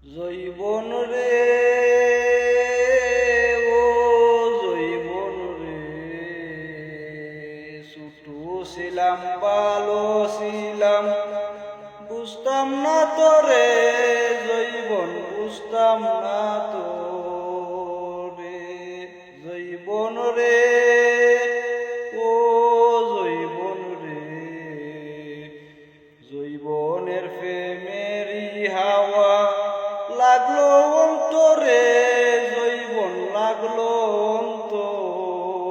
জৈবন রে ও জৈবন রে, ছোটু ছিলাম ভালো ছিলাম, বুঝতাম না তোরে জৈবন, বুঝতাম না তোরে জৈবন রে ও জৈবন রে, জৈবনের প্রেমেরই হাওয়া লাগলো অন্তরে, জৈবন লাগলো অন্তরে।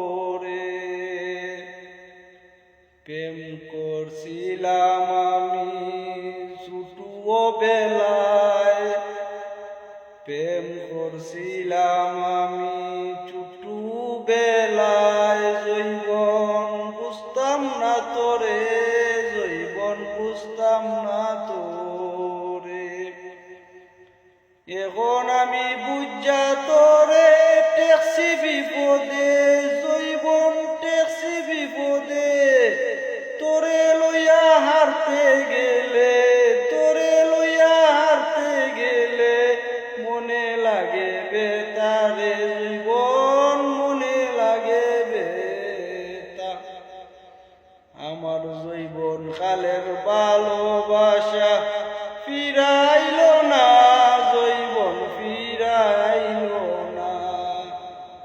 প্রেম করছিলাম আমি ছোট বেলায়, প্রেম করছিলাম আমি ছোট বেলায়, জৈবন বুঝতাম না তোরে, জৈবন বুঝতাম না তোরে। এখন আমি বুঝা তোরে টেকছি বিপদে, জৈবন টেকছি বিপদে, তোরে লইয়া হারতে গেলে, তোরে লইয়া হারতে গেলে মনে লাগে বেতারে, জৈবন মনে লাগে বেতা। আমার জৈবন কালের ভালোবাসা ফিরাইল না, জৈবন ফিরাইল না,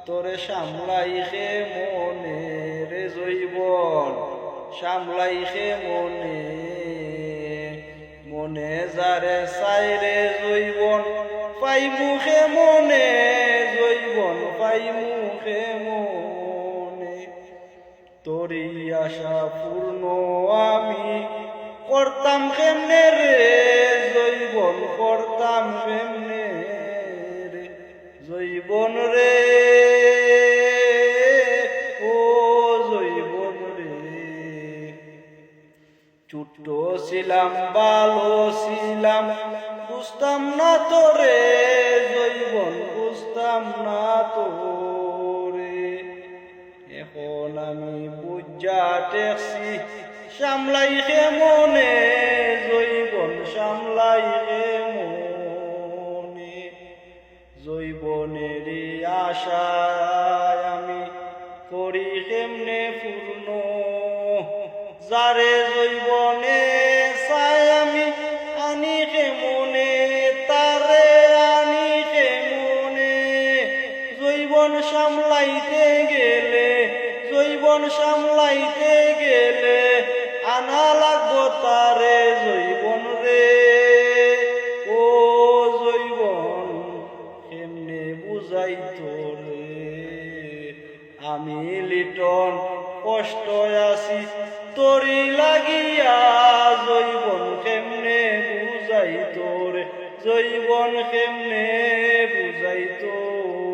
তোরে সামলাই খে মনে রে জৈবন, সামলাই খে মনে, মনে যারে চাই রে জৈবন পাই মুখে মনে, জৈবন পাই মুখে মনে। তোরই আশা পূর্ণ আমি করতাম কেমনে রে, জৈবন করতাম কেমনে রে, জৈবন রে ও জৈবন রে, ছোট্ট ছিলাম ভালো ছিলাম, বুঝতাম না তোরে জৈবন, বুঝতাম না তোরে। এখন আমি বুঝা টেকছি সামলাই খে মনে, জৈবন সামলাই খে মনে। জৈবনেরই আশায় আমি করি কেমনে পূর্ণ, যারে জৈবনে চাই আমি আনি খে মনে, তারে আনি খে মনে। জৈবন সামলাইতে গেলে, জৈবন সামলাইতে গেলে আনা লাগবো তারে, জৈবন রে ও জৈবন কেমনে বুঝাই তোরে। আমি লিটন কষ্ট আছি তোরি লাগিয়া, জৈবন কেমনে বুঝাই তোরে, জৈবন কেমনে বুঝাই তোরে।